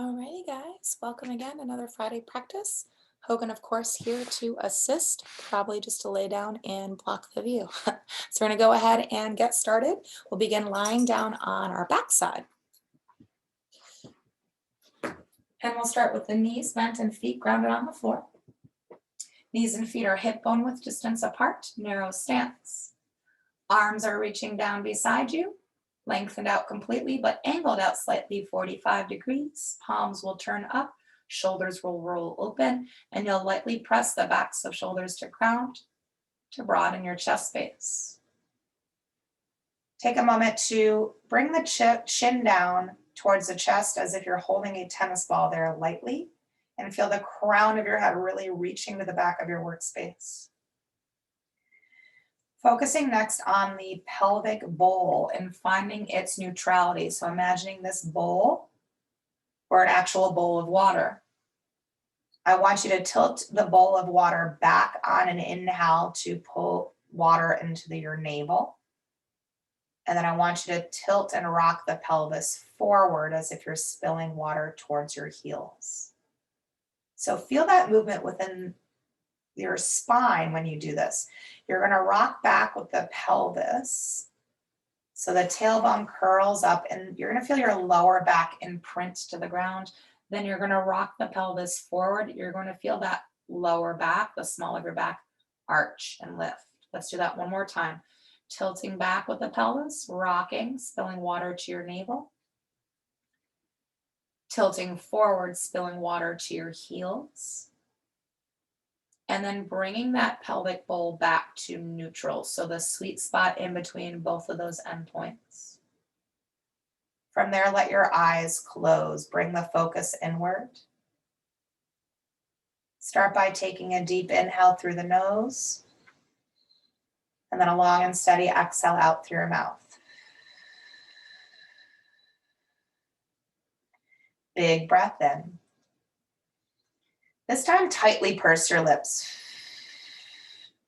Alrighty, guys, welcome again. Another Friday practice. Hogan, of course, here to assist, probably just to lay down and block the view. So we're going to go ahead and get started. We'll begin lying down on our backside. And we'll start with the knees bent and feet grounded on the floor. Knees and feet are hip bone width distance apart, narrow stance. Arms are reaching down beside you, lengthened out completely, but angled out slightly 45 degrees. Palms will turn up, shoulders will roll open, and you'll lightly press the backs of shoulders to ground to broaden your chest space. Take a moment to bring the chin down towards the chest as if you're holding a tennis ball there lightly, and feel the crown of your head really reaching to the back of your workspace. Focusing next on the pelvic bowl and finding its neutrality. So imagining this bowl or an actual bowl of water. I want you to tilt the bowl of water back on an inhale to pull water into your navel. And then I want you to tilt and rock the pelvis forward as if you're spilling water towards your heels. So feel that movement within your spine when you do this. You're going to rock back with the pelvis. So the tailbone curls up and you're going to feel your lower back imprint to the ground. Then you're going to rock the pelvis forward. You're going to feel that lower back, the small of your back, arch and lift. Let's do that one more time. Tilting back with the pelvis, rocking, spilling water to your navel. Tilting forward, spilling water to your heels. And then bringing that pelvic bowl back to neutral. So the sweet spot in between both of those endpoints. From there, let your eyes close. Bring the focus inward. Start by taking a deep inhale through the nose. And then a long and steady exhale out through your mouth. Big breath in. This time, tightly purse your lips.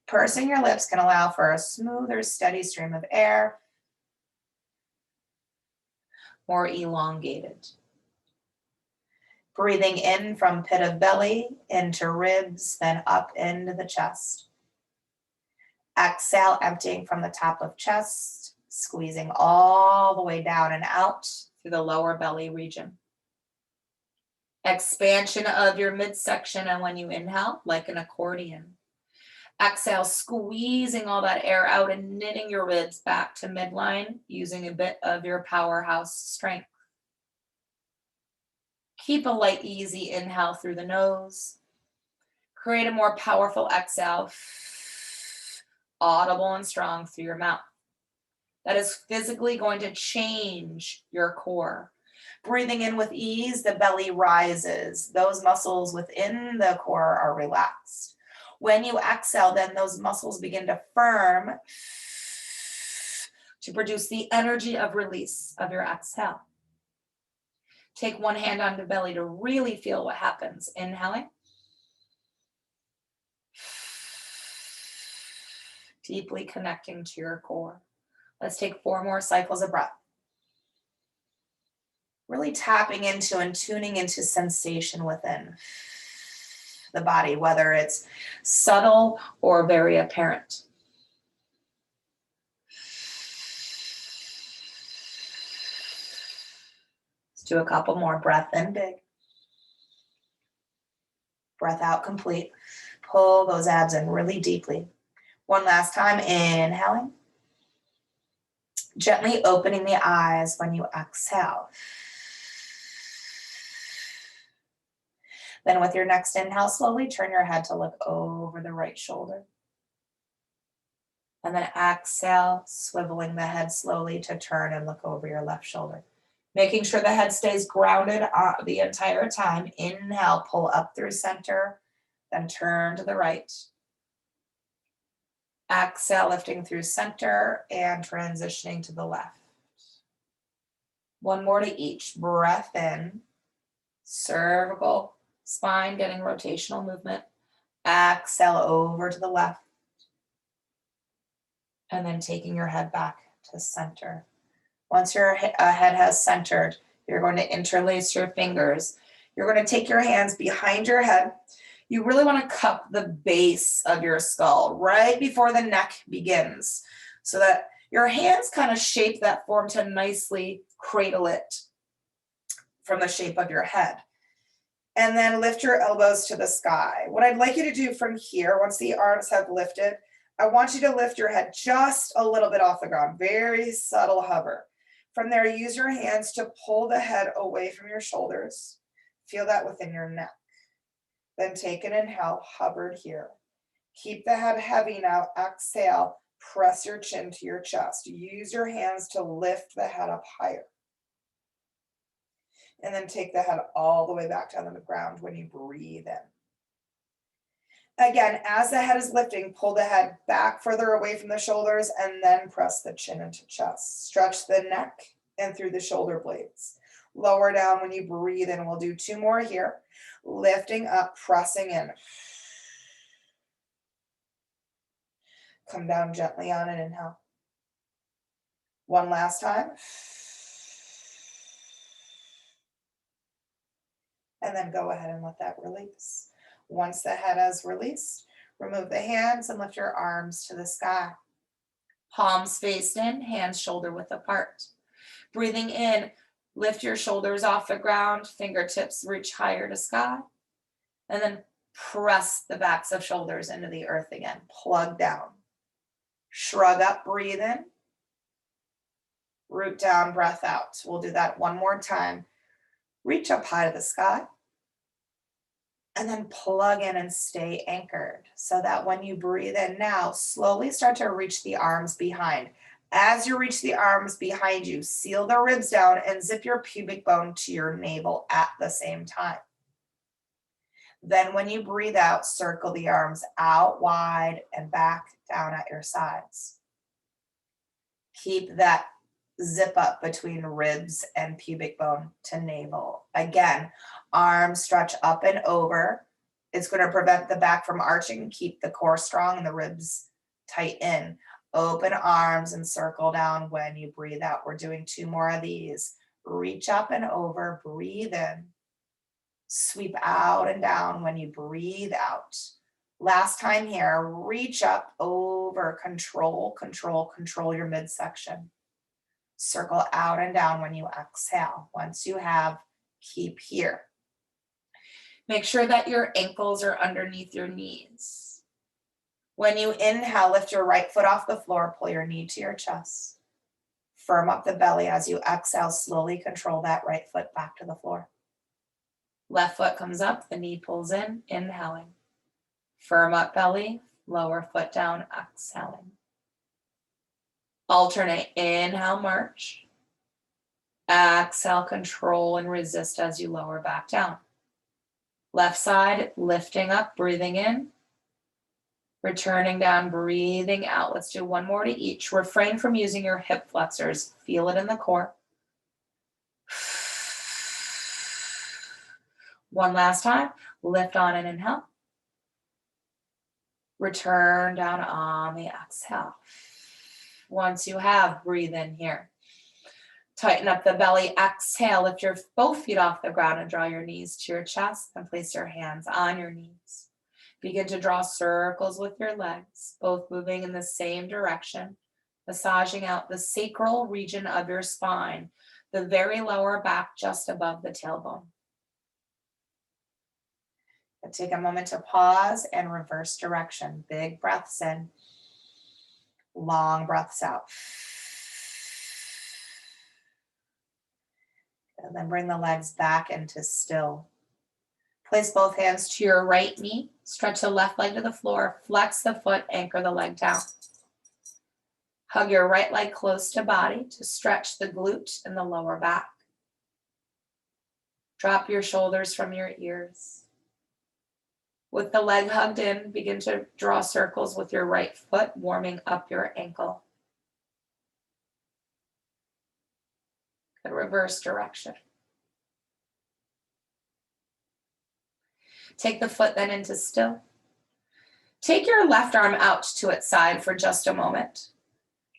Pursing your lips can allow for a smoother, steady stream of air, more elongated. Breathing in from pit of belly, into ribs, then up into the chest. Exhale, emptying from the top of chest, squeezing all the way down and out through the lower belly region. Expansion of your midsection, and when you inhale, like an accordion. Exhale, squeezing all that air out and knitting your ribs back to midline using a bit of your powerhouse strength. Keep a light, easy inhale through the nose. Create a more powerful exhale, audible and strong through your mouth. That is physically going to change your core. Breathing in with ease, the belly rises. Those muscles within the core are relaxed. When you exhale, then those muscles begin to firm to produce the energy of release of your exhale. Take one hand on the belly to really feel what happens. Inhaling. Deeply connecting to your core. Let's take 4 more cycles of breath. Really tapping into and tuning into sensation within the body, whether it's subtle or very apparent. Let's do a couple more. Breath in big. Breath out complete. Pull those abs in really deeply. One last time, inhaling. Gently opening the eyes when you exhale. Then with your next inhale, slowly turn your head to look over the right shoulder. And then exhale, swiveling the head slowly to turn and look over your left shoulder. Making sure the head stays grounded the entire time. Inhale, pull up through center, then turn to the right. Exhale, lifting through center and transitioning to the left. One more to each. Breath in, cervical spine getting rotational movement. Exhale over to the left. And then taking your head back to center. Once your head has centered, You're going to interlace your fingers. You're going to take your hands behind your head. You really want to cup the base of your skull right before the neck begins so that your hands kind of shape that form to nicely cradle it from the shape of your head. And then lift your elbows to the sky. What I'd like you to do from here, once the arms have lifted, I want you to lift your head just a little bit off the ground, very subtle hover. From there, use your hands to pull the head away from your shoulders. Feel that within your neck. Then take an inhale, hovered here. Keep the head heavy now. Exhale, press your chin to your chest. Use your hands to lift the head up higher. And then take the head all the way back down to the ground when you breathe in. Again, as the head is lifting, pull the head back further away from the shoulders and then press the chin into chest. Stretch the neck and through the shoulder blades. Lower down when you breathe in. We'll do 2 more here. Lifting up, pressing in. Come down gently on an inhale. One last time. And then go ahead and let that release. Once the head has released, remove the hands and lift your arms to the sky. Palms faced in, hands shoulder width apart. Breathing in, lift your shoulders off the ground, fingertips reach higher to sky. And then press the backs of shoulders into the earth again. Plug down. Shrug up, breathe in. Root down, breath out. We'll do that one more time. Reach up high to the sky. And then plug in and stay anchored so that when you breathe in now, slowly start to reach the arms behind. As you reach the arms behind you, seal the ribs down and zip your pubic bone to your navel at the same time. Then when you breathe out, circle the arms out wide and back down at your sides. Keep that zip up between ribs and pubic bone to navel. Again, arms stretch up and over. It's going to prevent the back from arching, keep the core strong and the ribs tight in. Open arms and circle down when you breathe out. We're doing 2 more of these. Reach up and over, breathe in. Sweep out and down when you breathe out. Last time here, reach up, over, control your midsection. Circle out and down when you exhale. Once you have, keep here. Make sure that your ankles are underneath your knees. When you inhale, lift your right foot off the floor, pull your knee to your chest. Firm up the belly as you exhale, slowly control that right foot back to the floor. Left foot comes up, the knee pulls in, inhaling. Firm up belly, lower foot down, exhaling. Alternate, inhale, march. Exhale, control and resist as you lower back down. Left side, lifting up, breathing in. Returning down, breathing out. Let's do 1 more to each. Refrain from using your hip flexors. Feel it in the core. 1 last time. Lift on an inhale. Return down on the exhale. Once you have, breathe in here. Tighten up the belly, exhale, lift your both feet off the ground and draw your knees to your chest and place your hands on your knees. Begin to draw circles with your legs, both moving in the same direction, massaging out the sacral region of your spine, the very lower back just above the tailbone. And take a moment to pause and reverse direction. Big breaths in, long breaths out. And then bring the legs back into still. Place both hands to your right knee. Stretch the left leg to the floor. Flex the foot, anchor the leg down. Hug your right leg close to body to stretch the glute and the lower back. Drop your shoulders from your ears. With the leg hugged in, begin to draw circles with your right foot, warming up your ankle. Good, reverse direction. Take the foot then into still. Take your left arm out to its side for just a moment.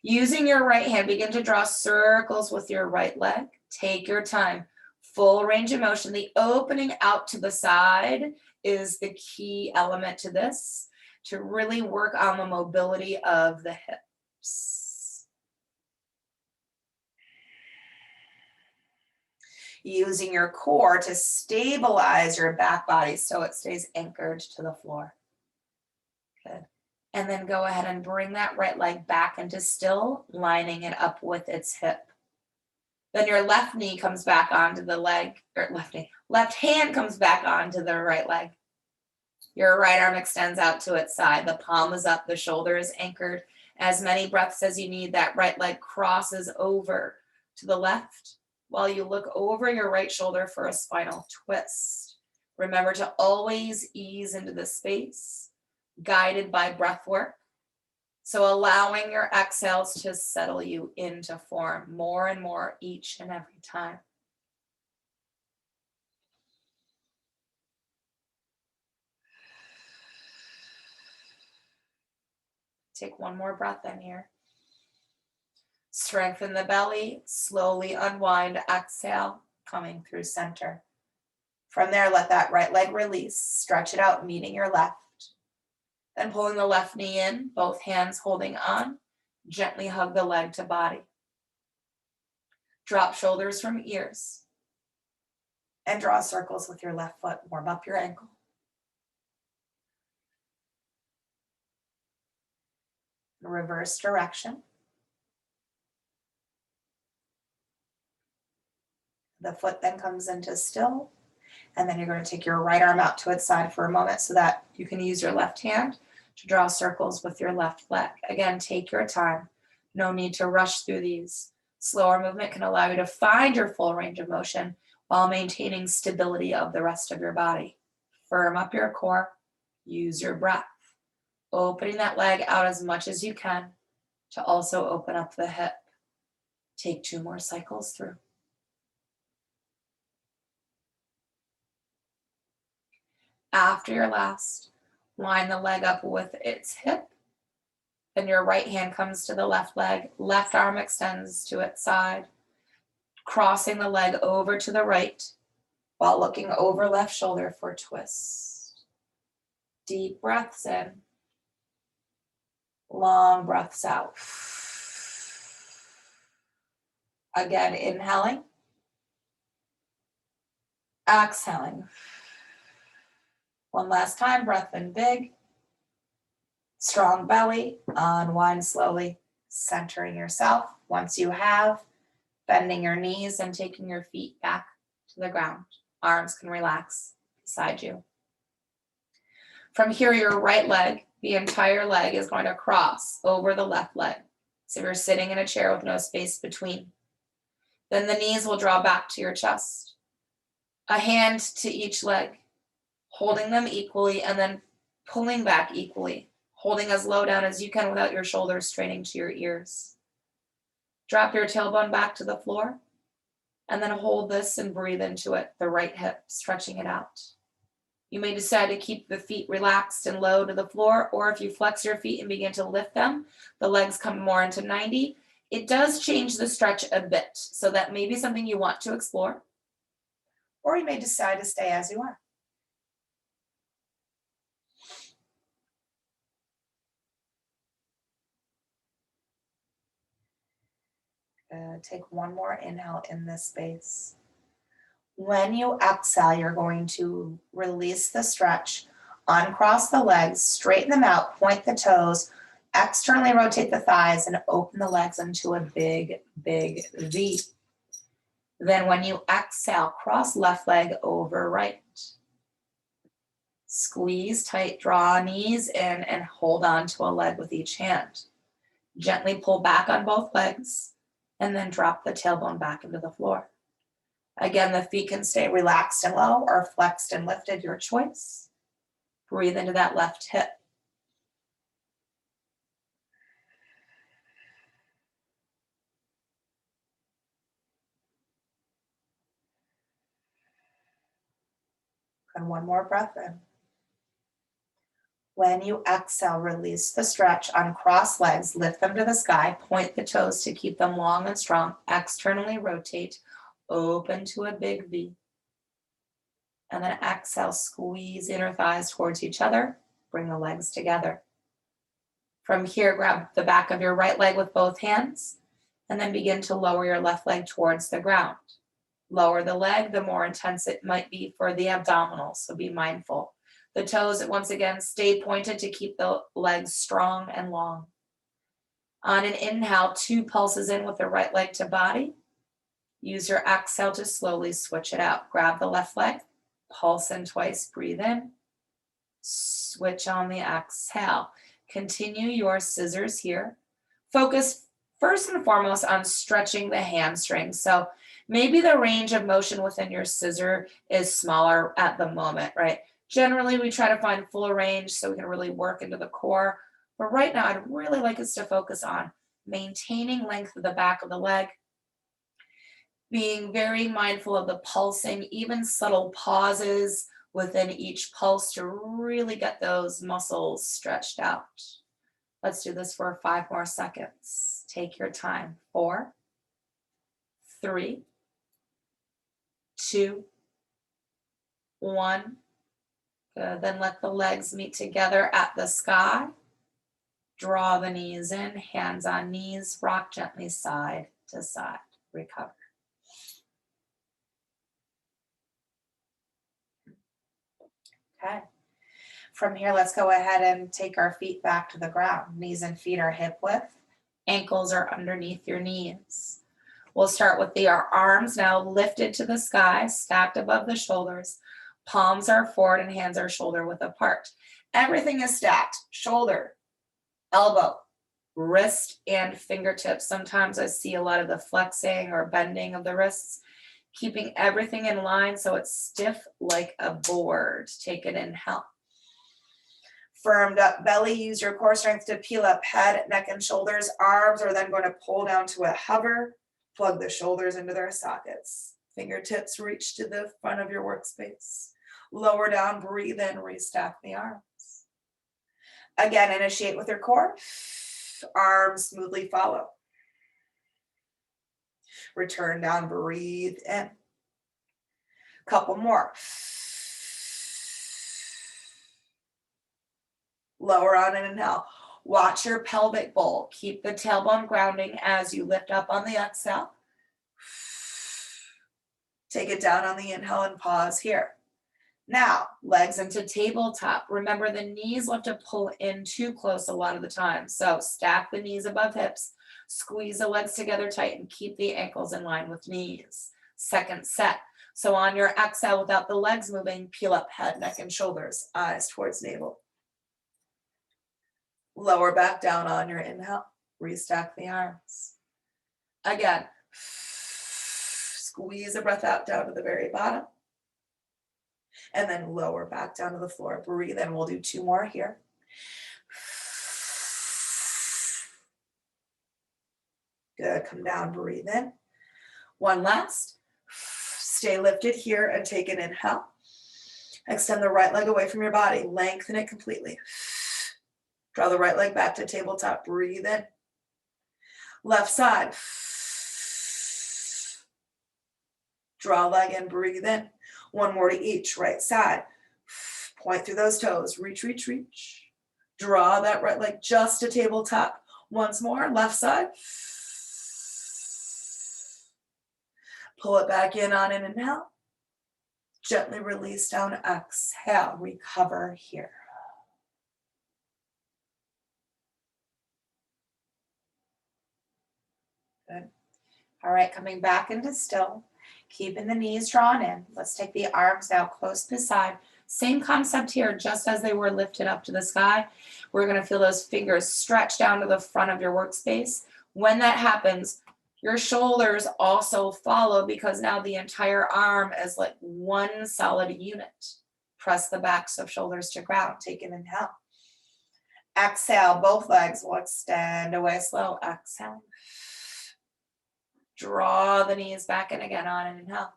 Using your right hand, begin to draw circles with your right leg. Take your time. Full range of motion. The opening out to the side is the key element to this, to really work on the mobility of the hips. Using your core to stabilize your back body so it stays anchored to the floor. Good. And then go ahead and bring that right leg back into still, lining it up with its hip. Then your left knee comes back onto the leg, or left hand comes back onto the right leg. Your right arm extends out to its side. The palm is up, the shoulder is anchored. As many breaths as you need, that right leg crosses over to the left while you look over your right shoulder for a spinal twist. Remember to always ease into the space, guided by breath work. So allowing your exhales to settle you into form more and more each and every time. Take one more breath in here. Strengthen the belly, slowly unwind, exhale, coming through center. From there, let that right leg release, stretch it out, meeting your left. Then pulling the left knee in, both hands holding on, gently hug the leg to body. Drop shoulders from ears. And draw circles with your left foot, warm up your ankle. Reverse direction. The foot then comes into still, and then you're going to take your right arm out to its side for a moment so that you can use your left hand to draw circles with your left leg. Again, take your time. No need to rush through these. Slower movement can allow you to find your full range of motion while maintaining stability of the rest of your body. Firm up your core. Use your breath. Opening that leg out as much as you can to also open up the hip. Take 2 more cycles through. After your last, line the leg up with its hip. Then your right hand comes to the left leg. Left arm extends to its side, crossing the leg over to the right while looking over left shoulder for twist. Deep breaths in. Long breaths out. Again, inhaling. Exhaling. One last time, breath in big. Strong belly, unwind slowly, centering yourself. Once you have, bending your knees and taking your feet back to the ground. Arms can relax beside you. From here, your right leg, the entire leg is going to cross over the left leg. So you're sitting in a chair with no space between. Then the knees will draw back to your chest. A hand to each leg, holding them equally and then pulling back equally, holding as low down as you can without your shoulders straining to your ears. Drop your tailbone back to the floor and then hold this and breathe into it, the right hip, stretching it out. You may decide to keep the feet relaxed and low to the floor, or if you flex your feet and begin to lift them, the legs come more into 90. It does change the stretch a bit, so that may be something you want to explore, or you may decide to stay as you are. Take one more inhale in this space. When you exhale, you're going to release the stretch, uncross the legs, straighten them out, point the toes, externally rotate the thighs, and open the legs into a big, big V. Then when you exhale, cross left leg over right. Squeeze tight, draw knees in, and hold on to a leg with each hand. Gently pull back on both legs, and then drop the tailbone back into the floor. Again, the feet can stay relaxed and low or flexed and lifted, your choice. Breathe into that left hip. And one more breath in. When you exhale, release the stretch, uncross legs, lift them to the sky, point the toes to keep them long and strong, externally rotate, open to a big V. And then exhale, squeeze inner thighs towards each other. Bring the legs together. From here, grab the back of your right leg with both hands, and then begin to lower your left leg towards the ground. Lower the leg, the more intense it might be for the abdominals, so be mindful. The toes, once again, stay pointed to keep the legs strong and long. On an inhale, 2 pulses in with the right leg to body. Use your exhale to slowly switch it out. Grab the left leg, pulse in twice, breathe in. Switch on the exhale. Continue your scissors here. Focus first and foremost on stretching the hamstrings. So maybe the range of motion within your scissor is smaller at the moment, right? Generally, we try to find full range so we can really work into the core. But right now, I'd really like us to focus on maintaining length of the back of the leg, being very mindful of the pulsing, even subtle pauses within each pulse to really get those muscles stretched out. Let's do this for 5 more seconds. Take your time. 4, 3, 2, 1. Good. Then let the legs meet together at the sky. Draw the knees in, hands on knees, rock gently side to side. Recover. Okay. From here, let's go ahead and take our feet back to the ground. Knees and feet are hip width. Ankles are underneath your knees. We'll start with our arms now lifted to the sky, stacked above the shoulders. Palms are forward and hands are shoulder width apart. Everything is stacked. Shoulder, elbow, wrist, and fingertips. Sometimes I see a lot of the flexing or bending of the wrists. Keeping everything in line so it's stiff like a board. Take an inhale. Firmed up belly, use your core strength to peel up head, neck, and shoulders. Arms are then going to pull down to a hover. Plug the shoulders into their sockets. Fingertips reach to the front of your workspace. Lower down, breathe in, restack the arms. Again, initiate with your core. Arms smoothly follow. Return down, breathe in. Couple more. Lower on an inhale. Watch your pelvic bowl. Keep the tailbone grounding as you lift up on the exhale. Take it down on the inhale and pause here. Now, legs into tabletop. Remember, the knees love to pull in too close a lot of the time. So stack the knees above hips. Squeeze the legs together tight and keep the ankles in line with knees. Second set. So on your exhale, without the legs moving, peel up head, neck, and shoulders. Eyes towards navel. Lower back down on your inhale. Restack the arms. Again, squeeze the breath out down to the very bottom. And then lower back down to the floor. Breathe in. We'll do 2 more here. Good. Come down, breathe in. 1 last. Stay lifted here and take an inhale. Extend the right leg away from your body. Lengthen it completely. Draw the right leg back to tabletop. Breathe in. Left side. Draw leg in, breathe in. 1 more to each. Right side. Point through those toes. Reach, reach, reach. Draw that right leg just to tabletop. Once more. Left side. Pull it back in on an inhale. Gently release down. Exhale. Recover here. Good. All right, coming back into still. Keeping the knees drawn in. Let's take the arms now close beside. Same concept here, just as they were lifted up to the sky. We're going to feel those fingers stretch down to the front of your workspace. When that happens, your shoulders also follow because now the entire arm is like one solid unit. Press the backs of shoulders to ground. Take an inhale. Exhale, both legs will extend away slow. Exhale. Draw the knees back in again on an inhale.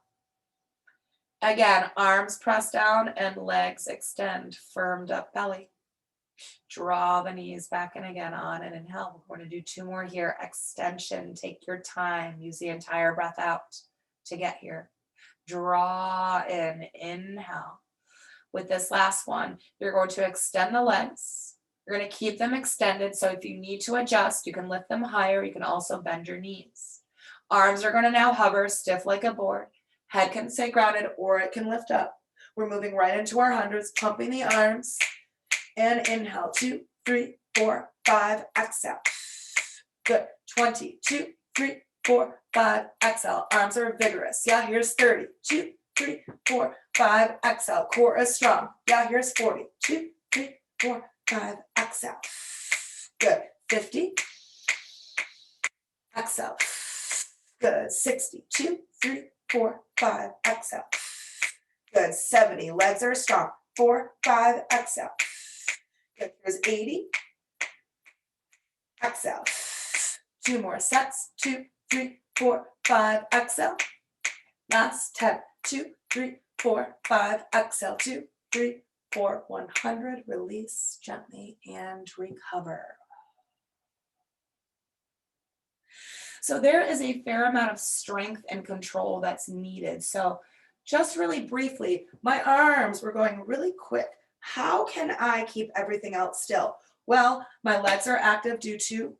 Again, arms press down and legs extend, firmed up belly. Draw the knees back in again on an inhale. We're going to do 2 more here. Extension, take your time. Use the entire breath out to get here. Draw in, inhale. With this last one, you're going to extend the legs. You're going to keep them extended. So if you need to adjust, you can lift them higher. You can also bend your knees. Arms are going to now hover stiff like a board. Head can stay grounded or it can lift up. We're moving right into our hundreds, pumping the arms. And inhale, 2, 3, 4, 5, exhale. Good. 20, 2, 3, 4, 5, exhale. Arms are vigorous. Yeah, here's 30, 2, 3, 4, 5, exhale. Core is strong. Yeah, here's 40, 2, 3, 4, 5, exhale. Good. 50, exhale. Good. 60, 2, 3, 4, 5, exhale. Good. 70, legs are strong. 4, 5, exhale. Good. Here's 80, exhale. 2 more sets. 2, 3, 4, 5, exhale. Last 10, 2, 3, 4, 5, exhale. 2, 3, 4, 100. Release gently and recover. So there is a fair amount of strength and control that's needed. So just really briefly, my arms were going really quick. How can I keep everything else still? Well, my legs are active due to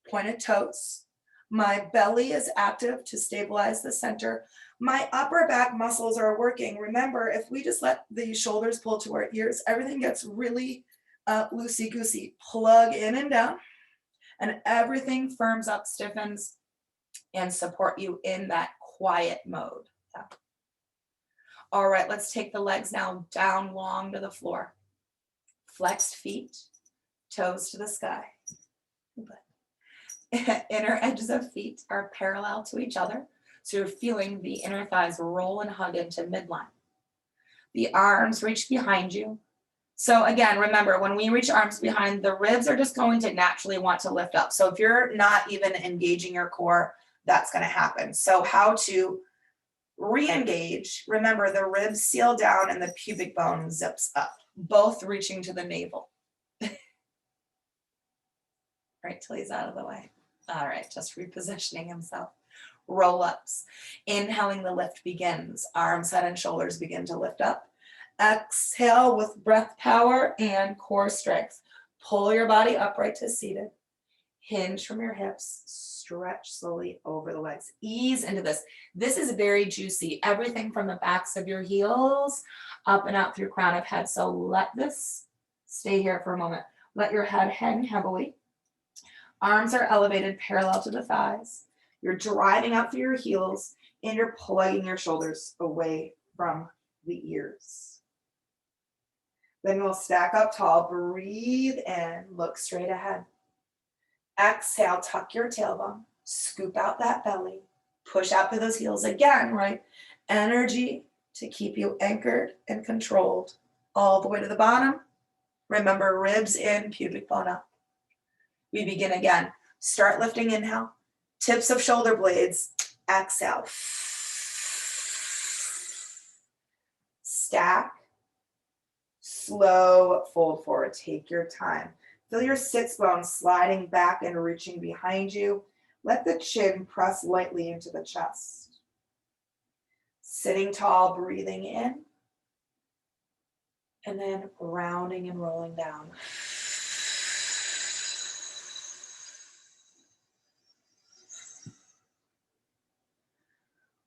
pointed toes. My belly is active to stabilize the center. My upper back muscles are working. Remember, if we just let the shoulders pull to our ears, everything gets really loosey-goosey. Plug in and down, and everything firms up, stiffens, and support you in that quiet mode. Yeah. All right, let's take the legs now down long to the floor. Flexed feet, toes to the sky. Inner edges of feet are parallel to each other. So you're feeling the inner thighs roll and hug into midline. The arms reach behind you. So again, remember, when we reach arms behind, the ribs are just going to naturally want to lift up. So if you're not even engaging your core, that's going to happen. So how to re-engage, remember the ribs seal down and the pubic bone zips up, both reaching to the navel. Right till he's out of the way. All right, just repositioning himself. Roll-ups. Inhaling, the lift begins. Arms, head, and shoulders begin to lift up. Exhale with breath power and core strength. Pull your body upright to seated. Hinge from your hips. Stretch slowly over the legs. Ease into this. This is very juicy. Everything from the backs of your heels up and out through crown of head. So let this stay here for a moment. Let your head hang heavily. Arms are elevated parallel to the thighs. You're driving out through your heels and you're plugging your shoulders away from the ears. Then we'll stack up tall. Breathe in. Look straight ahead. Exhale, tuck your tailbone. Scoop out that belly. Push out through those heels again, right? Energy to keep you anchored and controlled all the way to the bottom. Remember, ribs in, pubic bone up. We begin again. Start lifting, inhale. Tips of shoulder blades, exhale. Stack. Slow fold forward. Take your time. Feel your sits bones sliding back and reaching behind you. Let the chin press lightly into the chest. Sitting tall, breathing in. And then rounding and rolling down.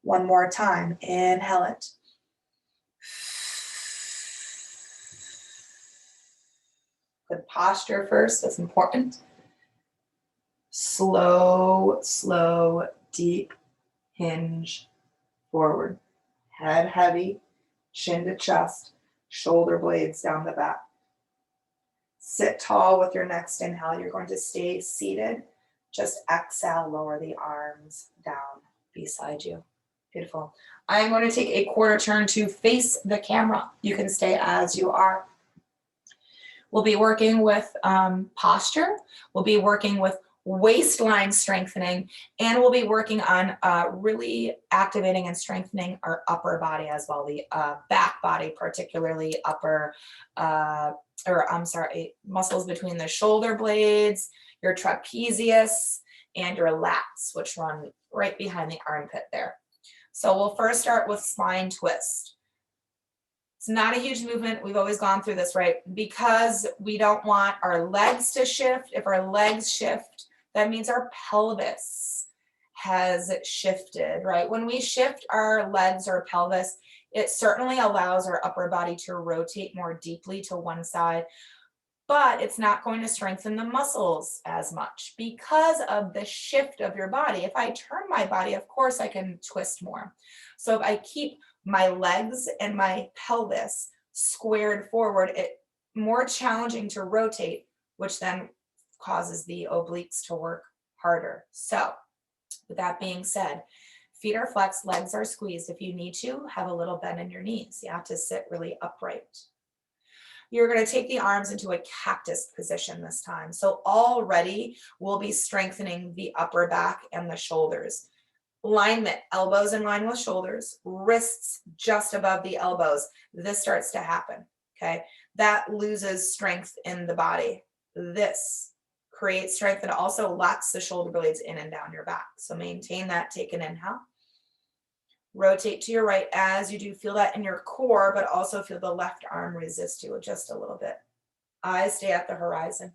One more time. Inhale it. Good posture first. That's important. Slow, slow, deep hinge forward. Head heavy, chin to chest, shoulder blades down the back. Sit tall with your next inhale. You're going to stay seated. Just exhale, lower the arms down beside you. Beautiful. I'm going to take a quarter turn to face the camera. You can stay as you are. We'll be working with posture. We'll be working with waistline strengthening, and we'll be working on really activating and strengthening our upper body as well, the back body, particularly muscles between the shoulder blades, your trapezius, and your lats, which run right behind the armpit there. So we'll first start with spine twist. It's not a huge movement. We've always gone through this, right? Because we don't want our legs to shift. If our legs shift, that means our pelvis has shifted, right? When we shift our legs or pelvis, it certainly allows our upper body to rotate more deeply to one side, but it's not going to strengthen the muscles as much because of the shift of your body. If I turn my body, of course I can twist more. So if I keep my legs and my pelvis squared forward, it's more challenging to rotate, which then causes the obliques to work harder. So with that being said, feet are flexed, legs are squeezed. If you need to, have a little bend in your knees. You have to sit really upright. You're going to take the arms into a cactus position this time. So already we'll be strengthening the upper back and the shoulders. Alignment, elbows in line with shoulders, wrists just above the elbows. This starts to happen, okay? That loses strength in the body. This creates strength and also locks the shoulder blades in and down your back. So maintain that, take an inhale. Rotate to your right as you do. Feel that in your core, but also feel the left arm resist you just a little bit. Eyes stay at the horizon.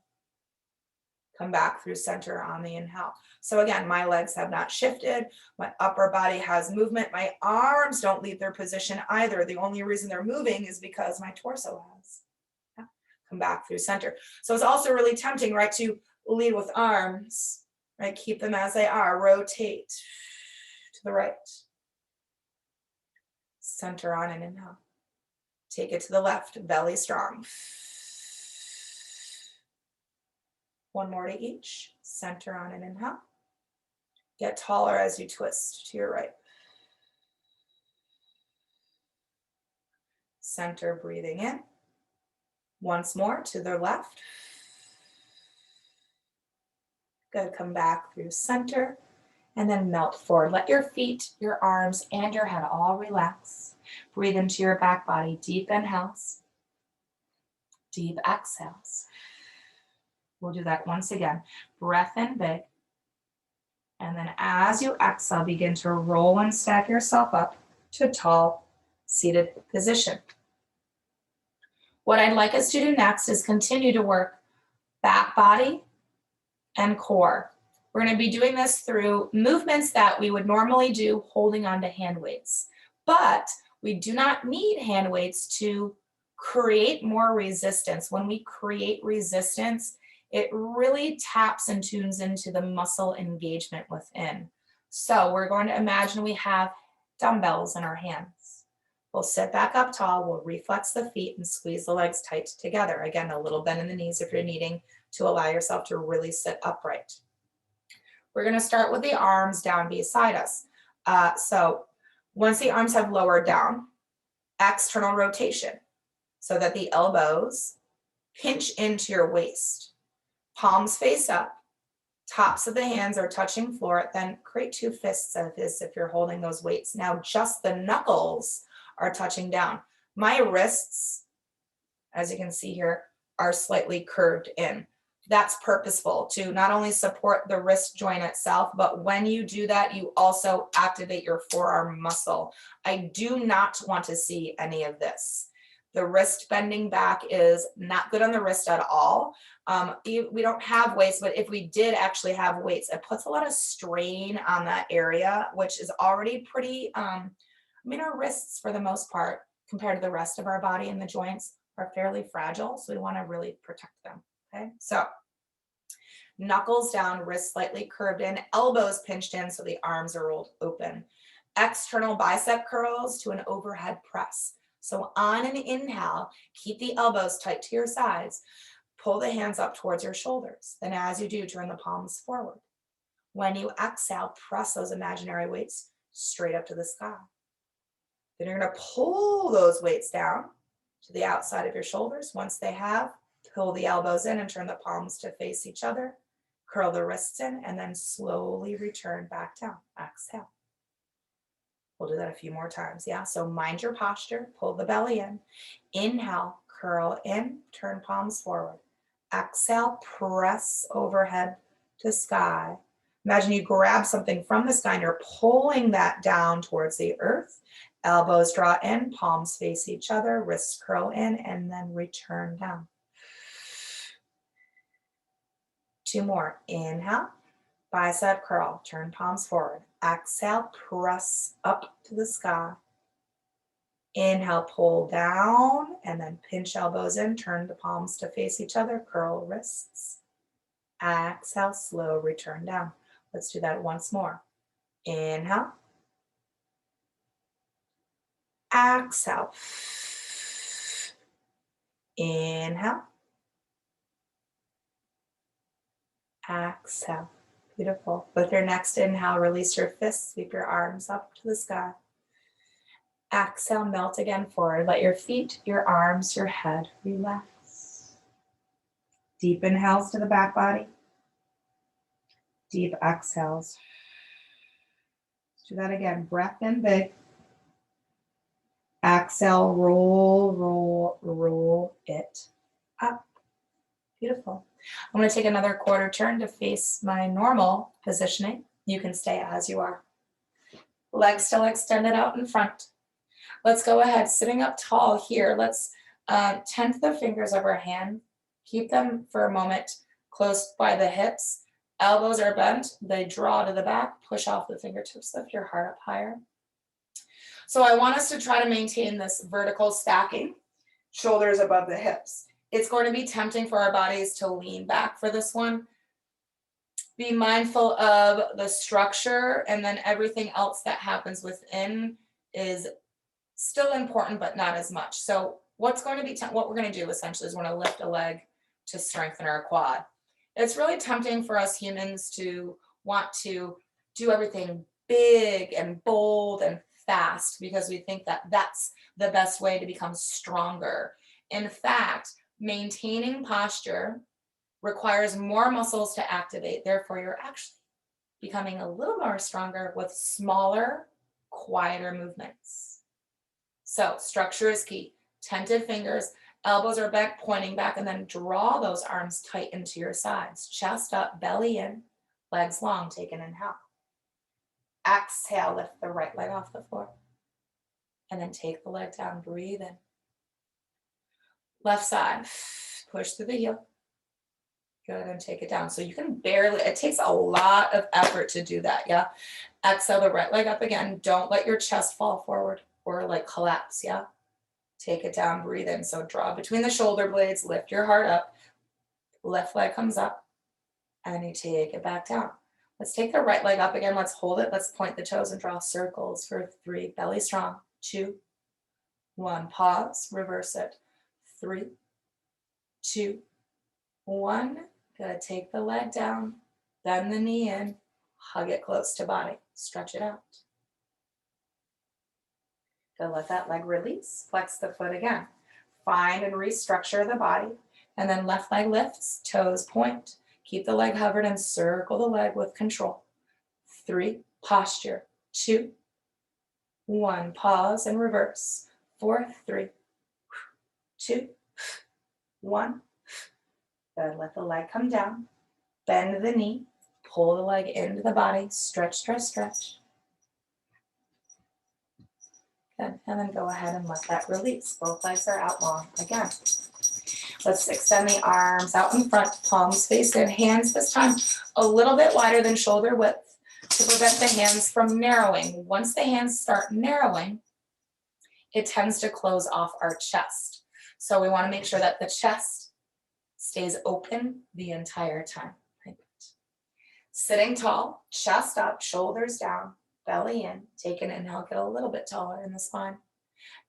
Come back through center on the inhale. So again, my legs have not shifted. My upper body has movement. My arms don't leave their position either. The only reason they're moving is because my torso has. Yeah. Come back through center. So it's also really tempting, right, to lead with arms, right? Keep them as they are. Rotate to the right. Center on an inhale. Take it to the left, belly strong. One more to each. Center on an inhale. Get taller as you twist to your right. Center, breathing in. Once more to the left. Good, come back through center and then melt forward. Let your feet, your arms, and your head all relax. Breathe into your back body. Deep inhales. Deep exhales. We'll do that once again. Breath in big. And then as you exhale, begin to roll and stack yourself up to tall seated position. What I'd like us to do next is continue to work back body and core. We're going to be doing this through movements that we would normally do holding onto hand weights. But we do not need hand weights to create more resistance. When we create resistance, it really taps and tunes into the muscle engagement within. So we're going to imagine we have dumbbells in our hands. We'll sit back up tall, we'll reflex the feet and squeeze the legs tight together. Again, a little bend in the knees if you're needing to allow yourself to really sit upright. We're going to start with the arms down beside us. So once the arms have lowered down, external rotation so that the elbows pinch into your waist. Palms face up, tops of the hands are touching floor, then create two fists of this if you're holding those weights. Now just the knuckles are touching down. My wrists, as you can see here, are slightly curved in. That's purposeful to not only support the wrist joint itself, but when you do that, you also activate your forearm muscle. I do not want to see any of this. The wrist bending back is not good on the wrist at all. We don't have weights, but if we did actually have weights, it puts a lot of strain on that area, which is already pretty, our wrists for the most part, compared to the rest of our body and the joints, are fairly fragile. So we want to really protect them. Okay, so knuckles down, wrists slightly curved in, elbows pinched in so the arms are rolled open. External bicep curls to an overhead press. So on an inhale, keep the elbows tight to your sides. Pull the hands up towards your shoulders. Then as you do, turn the palms forward. When you exhale, press those imaginary weights straight up to the sky. Then you're going to pull those weights down to the outside of your shoulders. Once they have, pull the elbows in and turn the palms to face each other. Curl the wrists in and then slowly return back down. Exhale. We'll do that a few more times, yeah? So mind your posture, pull the belly in. Inhale, curl in, turn palms forward. Exhale, press overhead to sky. Imagine you grab something from the sky and you're pulling that down towards the earth. Elbows draw in, palms face each other, wrists curl in, and then return down. 2 more. Inhale, bicep curl, turn palms forward. Exhale, press up to the sky. Inhale, pull down, and then pinch elbows in, turn the palms to face each other, curl wrists. Exhale, slow return down. Let's do that once more. Inhale. Exhale. Inhale. Exhale. Beautiful. With your next inhale, release your fists, sweep your arms up to the sky. Exhale, melt again forward. Let your feet, your arms, your head relax. Deep inhales to the back body. Deep exhales. Let's do that again. Breath in big. Exhale, roll, roll, roll it up. Beautiful. I'm going to take another quarter turn to face my normal positioning. You can stay as you are. Legs still extended out in front. Let's go ahead, sitting up tall here. Let's tent the fingers of our hand. Keep them for a moment close by the hips. Elbows are bent. They draw to the back. Push off the fingertips. Lift your heart up higher. So I want us to try to maintain this vertical stacking, shoulders above the hips. It's going to be tempting for our bodies to lean back for this one. Be mindful of the structure, and then everything else that happens within is still important, but not as much. So what's going to be, what we're going to do essentially is we're going to lift a leg to strengthen our quad. It's really tempting for us humans to want to do everything big and bold and fast because we think that that's the best way to become stronger. In fact, maintaining posture requires more muscles to activate. Therefore, you're actually becoming a little more stronger with smaller, quieter movements. So structure is key. Tented fingers, elbows are bent, pointing back, and then draw those arms tight into your sides. Chest up, belly in, legs long. Take an inhale. Exhale, lift the right leg off the floor. And then take the leg down, breathe in. Left side, push through the heel. Good, and take it down. So you can barely, it takes a lot of effort to do that, yeah? Exhale the right leg up again. Don't let your chest fall forward or like collapse, yeah? Take it down, breathe in. So draw between the shoulder blades, lift your heart up. Left leg comes up, and then you take it back down. Let's take the right leg up again. Let's hold it. Let's point the toes and draw circles for 3. Belly strong. 2, 1. Pause, reverse it. 3, 2, 1. Good. Take the leg down, bend the knee in, hug it close to body, stretch it out. Good. Let that leg release. Flex the foot again. Find and restructure the body. And then left leg lifts, toes point. Keep the leg hovered and circle the leg with control. 3, posture. 2, 1. Pause and reverse. 4, 3, 2, 1. Good. Let the leg come down. Bend the knee. Pull the leg into the body. Stretch, stretch, stretch. Good. And then go ahead and let that release. Both legs are out long again. Let's extend the arms out in front, palms face in, hands this time a little bit wider than shoulder width to prevent the hands from narrowing. Once the hands start narrowing, it tends to close off our chest. So we want to make sure that the chest stays open the entire time. Sitting tall, chest up, shoulders down, belly in. Take an inhale, get a little bit taller in the spine.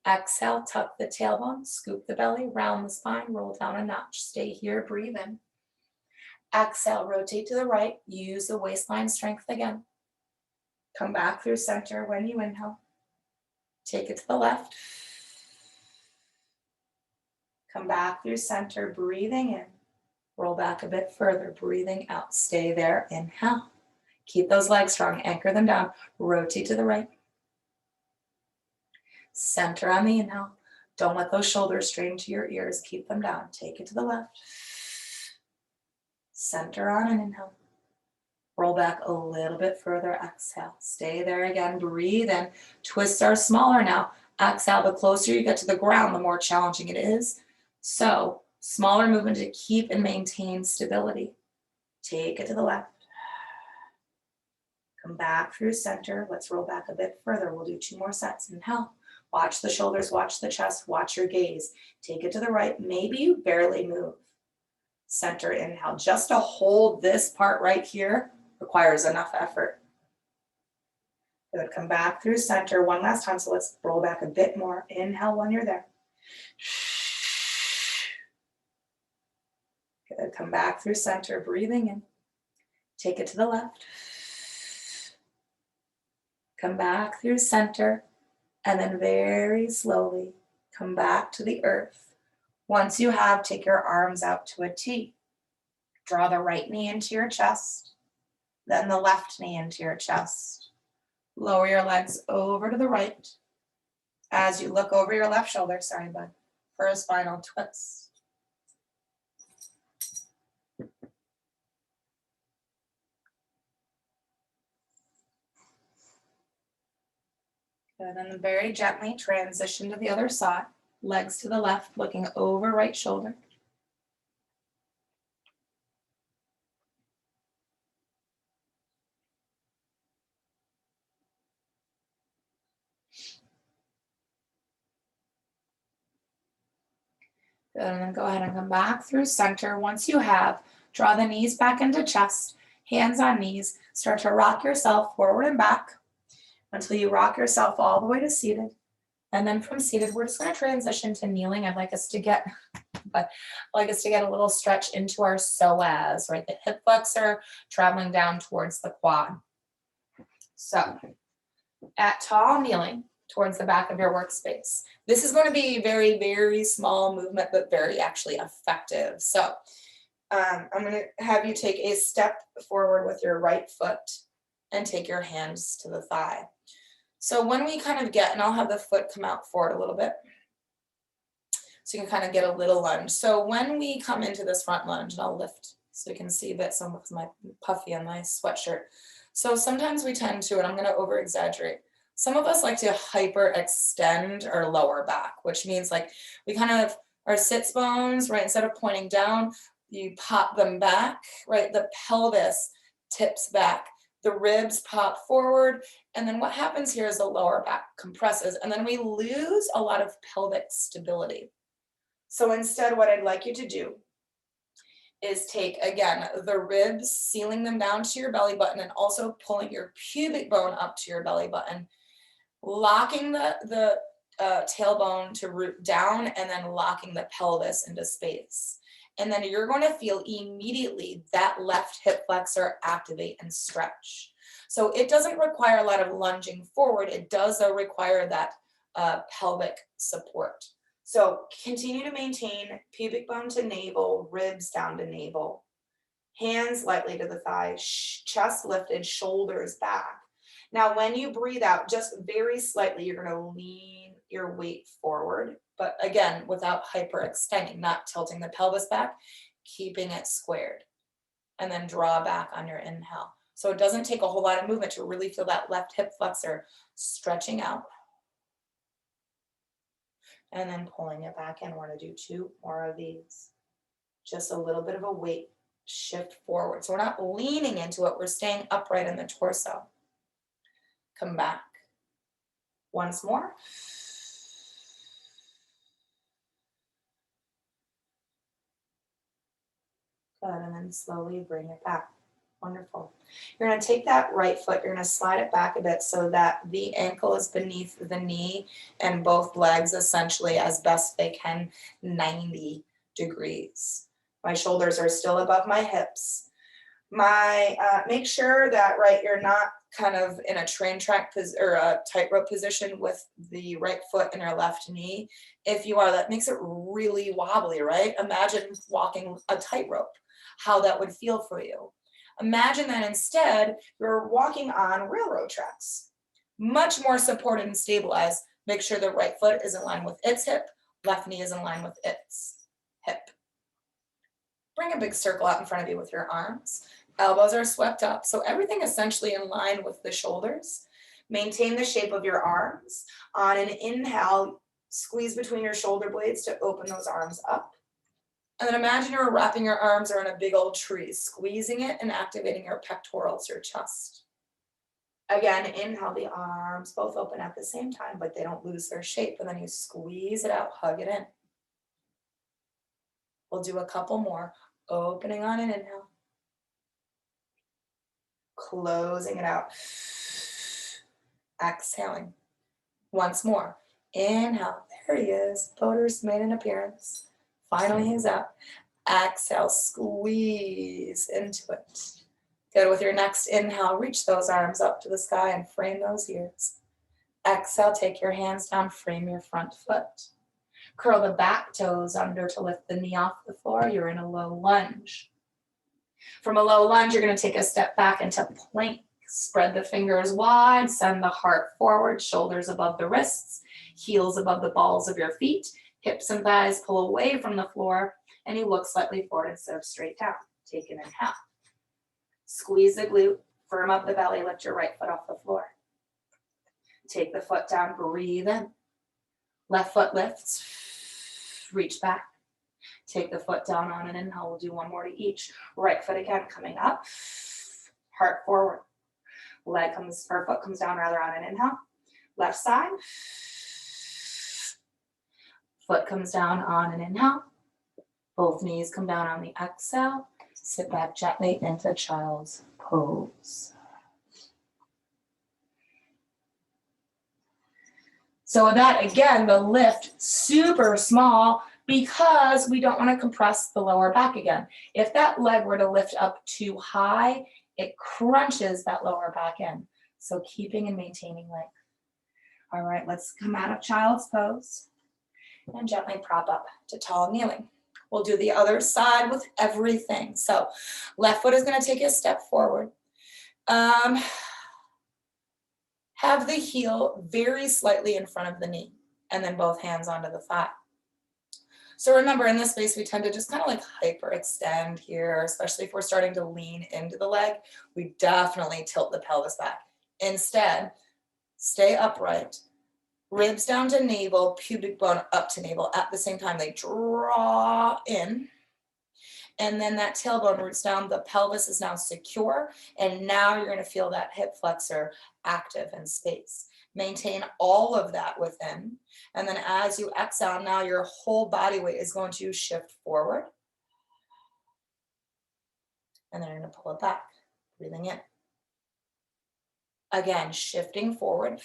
Exhale, tuck the tailbone, scoop the belly, round the spine, roll down a notch. Stay here, breathe in. Exhale, rotate to the right. Use the waistline strength again. Come back through center when you inhale. Take it to the left. Come back through center, breathing in. Roll back a bit further, breathing out. Stay there, inhale. Keep those legs strong, anchor them down. Rotate to the right. Center on the inhale. Don't let those shoulders strain to your ears. Keep them down. Take it to the left. Center on an inhale. Roll back a little bit further, exhale. Stay there again, breathe in. Twists are smaller now. Exhale, the closer you get to the ground, the more challenging it is. So, smaller movement to keep and maintain stability. Take it to the left. Come back through center. Let's roll back a bit further. We'll do 2 more sets. Inhale. Watch the shoulders, watch the chest, watch your gaze. Take it to the right. Maybe you barely move. Center, inhale. Just to hold this part right here requires enough effort. Good. Come back through center one last time. So let's roll back a bit more. Inhale when you're there. Good. Come back through center, breathing in. Take it to the left. Come back through center, and then very slowly come back to the earth. Once you have, take your arms out to a T. Draw the right knee into your chest, then the left knee into your chest. Lower your legs over to the right as you look over your left shoulder, sorry bud, for a spinal twist. Good, and then very gently transition to the other side. Legs to the left, looking over right shoulder. Good, and then go ahead and come back through center. Once you have, draw the knees back into chest, hands on knees. Start to rock yourself forward and back until you rock yourself all the way to seated. And then from seated, we're just going to transition to kneeling. I'd like us to get a little stretch into our psoas, right? The hip flexor traveling down towards the quad. So at tall kneeling towards the back of your workspace. This is going to be very, very small movement, but very actually effective. So I'm going to have you take a step forward with your right foot and take your hands to the thigh. So when we kind of get, and I'll have the foot come out forward a little bit, so you can kind of get a little lunge. So when we come into this front lunge, and I'll lift so you can see a bit some of my puffy on my sweatshirt. So sometimes we tend to, and I'm going to over exaggerate, some of us like to hyper extend our lower back, which means like we kind of, our sits bones, right, instead of pointing down, you pop them back, right? The pelvis tips back, the ribs pop forward, and then what happens here is the lower back compresses, and then we lose a lot of pelvic stability. So instead, what I'd like you to do is take, again, the ribs, sealing them down to your belly button, and also pulling your pubic bone up to your belly button, locking the tailbone to root down, and then locking the pelvis into space. And then you're going to feel immediately that left hip flexor activate and stretch. So it doesn't require a lot of lunging forward. It does, though, require that pelvic support. So continue to maintain pubic bone to navel, ribs down to navel, hands lightly to the thighs, chest lifted, shoulders back. Now, when you breathe out, just very slightly, you're going to lean your weight forward, but again, without hyperextending, not tilting the pelvis back, keeping it squared. And then draw back on your inhale. So it doesn't take a whole lot of movement to really feel that left hip flexor stretching out. And then pulling it back in. We're going to do 2 more of these. Just a little bit of a weight shift forward. So we're not leaning into it. We're staying upright in the torso. Come back. Once more. Good, and then slowly bring it back. Wonderful. You're going to take that right foot, you're going to slide it back a bit so that the ankle is beneath the knee and both legs essentially as best they can 90 degrees. My shoulders are still above my hips. Make sure that, right, you're not kind of in a train track or a tightrope position with the right foot and your left knee. If you are, that makes it really wobbly, right? Imagine walking a tightrope, how that would feel for you. Imagine that instead you're walking on railroad tracks, much more supported and stabilized. Make sure the right foot is in line with its hip, left knee is in line with its hip. Bring a big circle out in front of you with your arms. Elbows are swept up. So everything essentially in line with the shoulders. Maintain the shape of your arms. On an inhale, squeeze between your shoulder blades to open those arms up. And then imagine you're wrapping your arms around a big old tree, squeezing it and activating your pectorals, your chest. Again, inhale, the arms both open at the same time, but they don't lose their shape. And then you squeeze it out, hug it in. We'll do a couple more. Opening on an inhale. Closing it out. Exhaling. Once more. Inhale. There he is. Boater's made an appearance. Finally, he's up. Exhale. Squeeze into it. Good. With your next inhale, reach those arms up to the sky and frame those ears. Exhale. Take your hands down. Frame your front foot. Curl the back toes under to lift the knee off the floor. You're in a low lunge. From a low lunge, you're going to take a step back into plank. Spread the fingers wide, send the heart forward, shoulders above the wrists, heels above the balls of your feet, hips and thighs pull away from the floor, and you look slightly forward instead of straight down. Take an inhale. Squeeze the glute, firm up the belly, lift your right foot off the floor. Take the foot down, breathe in. Left foot lifts, reach back. Take the foot down on an inhale. We'll do one more to each. Right foot again, coming up, heart forward. Foot comes down rather on an inhale. Left side. Foot comes down on an inhale. Both knees come down on the exhale. Sit back gently into child's pose. So with that, again, the lift, super small because we don't want to compress the lower back again. If that leg were to lift up too high, it crunches that lower back in. So keeping and maintaining length. All right, let's come out of child's pose and gently prop up to tall kneeling. We'll do the other side with everything. So left foot is going to take a step forward. Have the heel very slightly in front of the knee and then both hands onto the thigh. So remember, in this space, we tend to just kind of like hyperextend here, especially if we're starting to lean into the leg. We definitely tilt the pelvis back. Instead, stay upright, ribs down to navel, pubic bone up to navel. At the same time, they draw in. And then that tailbone roots down. The pelvis is now secure. And now you're going to feel that hip flexor active in space. Maintain all of that within. And then as you exhale, now your whole body weight is going to shift forward. And then you're going to pull it back, breathing in. Again, shifting forward,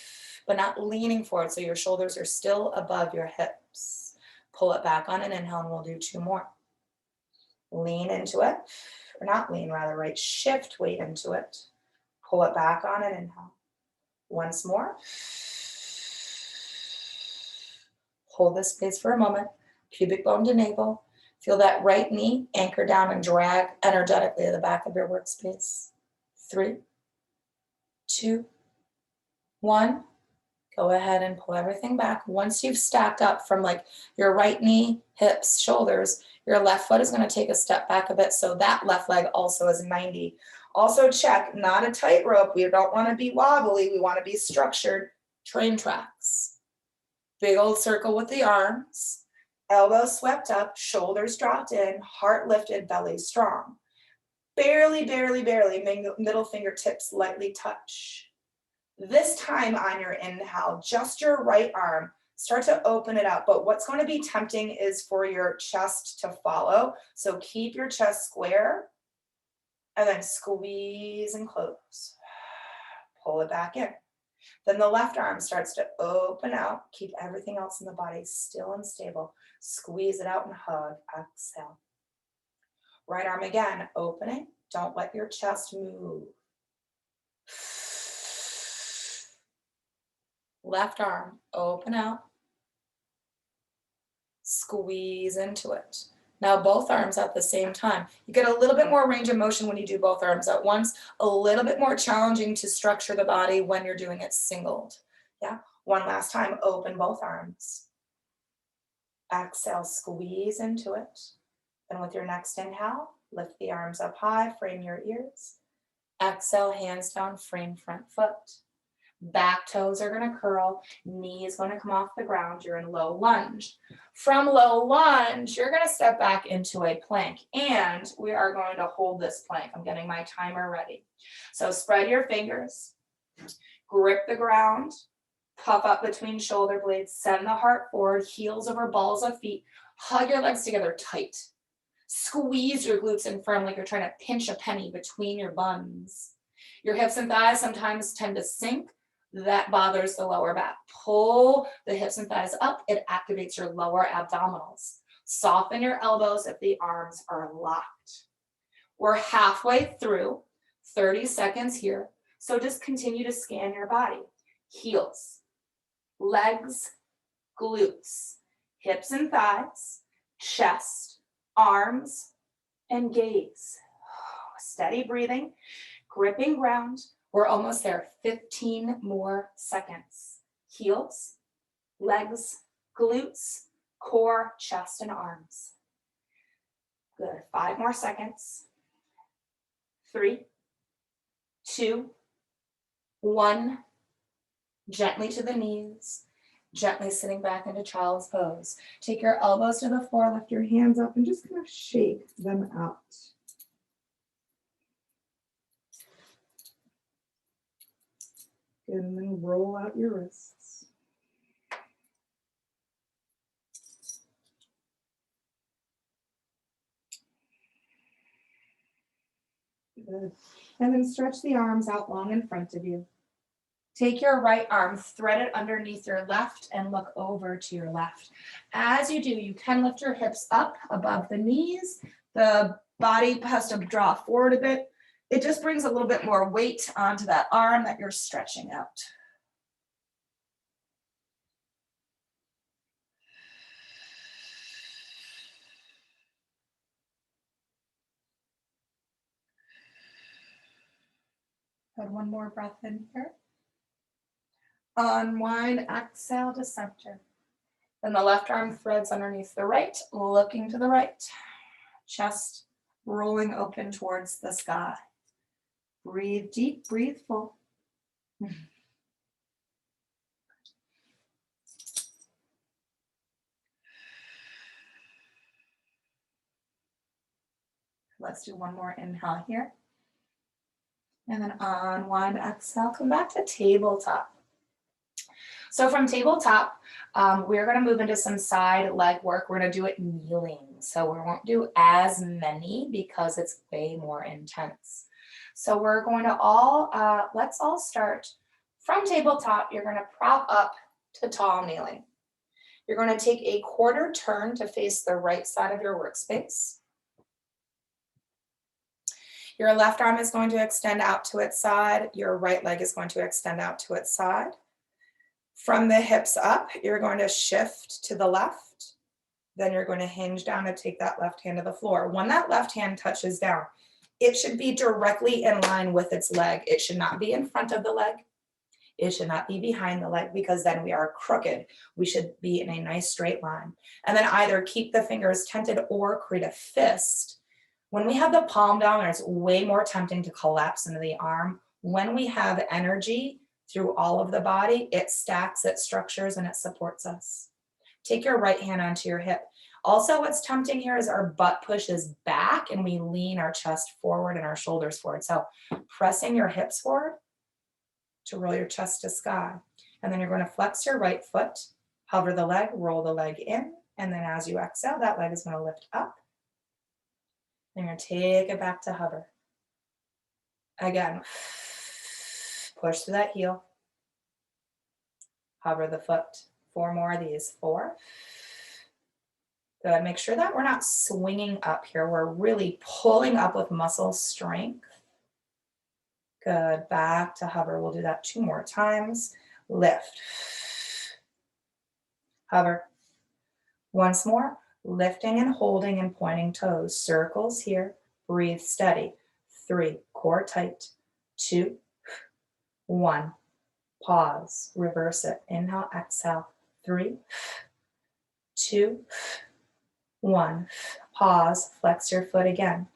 but not leaning forward. So your shoulders are still above your hips. Pull it back on an inhale, and we'll do two more. Lean into it, or not lean, rather, right? Shift weight into it. Pull it back on an inhale. Once more. Hold this space for a moment. Pubic bone to navel. Feel that right knee anchor down and drag energetically to the back of your workspace. 3, 2, 1. Go ahead and pull everything back. Once you've stacked up from like your right knee, hips, shoulders, your left foot is going to take a step back a bit. So that left leg also is 90. Also check, not a tightrope. We don't want to be wobbly. We want to be structured. Train tracks. Big old circle with the arms. Elbows swept up, shoulders dropped in, heart lifted, belly strong. Barely, barely, barely, middle fingertips lightly touch. This time on your inhale, just your right arm, start to open it up. But what's going to be tempting is for your chest to follow. So keep your chest square and then squeeze and close. Pull it back in. Then the left arm starts to open out. Keep everything else in the body still and stable. Squeeze it out and hug. Exhale. Right arm again, opening. Don't let your chest move. Left arm, open out. Squeeze into it. Now both arms at the same time. You get a little bit more range of motion when you do both arms at once. A little bit more challenging to structure the body when you're doing it singled. Yeah. One last time, open both arms. Exhale, squeeze into it. And with your next inhale, Lift the arms up high, frame your ears. Exhale, hands down, frame front foot. Back toes are going to curl, knee is going to come off the ground. You're in low lunge. From low lunge, you're going to step back into a plank, and we are going to hold this plank. I'm getting my timer ready. So spread your fingers, grip the ground, puff up between shoulder blades, send the heart forward, heels over balls of feet, hug your legs together tight. Squeeze your glutes in firm like you're trying to pinch a penny between your buns. Your hips and thighs sometimes tend to sink. That bothers the lower back. Pull the hips and thighs up. It activates your lower abdominals. Soften your elbows if the arms are locked. We're halfway through, 30 seconds here. So just continue to scan your body. Heels, legs, glutes, hips and thighs, chest, arms, and gaze. Steady breathing, gripping ground. We're almost there. 15 more seconds. Heels, legs, glutes, core, chest, and arms. Good. 5 more seconds. 3, 2, 1. Gently to the knees. Gently sitting back into child's pose. Take your elbows to the floor, lift your hands up, and just kind of shake them out. Good, and then roll out your wrists. Good. And then stretch the arms out long in front of you. Take your right arm, thread it underneath your left, and look over to your left. As you do, you can lift your hips up above the knees. The body has to draw forward a bit. It just brings a little bit more weight onto that arm that you're stretching out. Good, one more breath in here. Unwind, exhale to center. Then the left arm threads underneath the right, looking to the right. Chest rolling open towards the sky. Breathe deep, breathe full. Let's do one more inhale here. And then unwind, exhale, come back to tabletop. So from tabletop, we're going to move into some side leg work. We're going to do it kneeling. So we won't do as many because it's way more intense. So we're going to let's all start from tabletop. You're going to prop up to tall kneeling. You're going to take a quarter turn to face the right side of your workspace. Your left arm is going to extend out to its side. Your right leg is going to extend out to its side. From the hips up, you're going to shift to the left. Then you're going to hinge down and take that left hand to the floor. When that left hand touches down, it should be directly in line with its leg. It should not be in front of the leg. It should not be behind the leg because then we are crooked. We should be in a nice straight line. And then either keep the fingers tented or create a fist. When we have the palm down there, it's way more tempting to collapse into the arm. When we have energy through all of the body, it stacks, it structures, and it supports us. Take your right hand onto your hip. Also, what's tempting here is our butt pushes back and we lean our chest forward and our shoulders forward. So pressing your hips forward to roll your chest to sky. And then you're going to flex your right foot, hover the leg, roll the leg in. And then as you exhale, that leg is going to lift up. And you're going to take it back to hover. Again, push through that heel. Hover the foot. 4 more of these. 4. Good. Make sure that we're not swinging up here. We're really pulling up with muscle strength. Good. Back to hover. We'll do that 2 more times. Lift. Hover. Once more. Lifting and holding and pointing toes. Circles here. Breathe steady. 3. Core tight. 2. 1. Pause. Reverse it. Inhale, exhale. 3. 2. 1. Pause. Flex your foot again.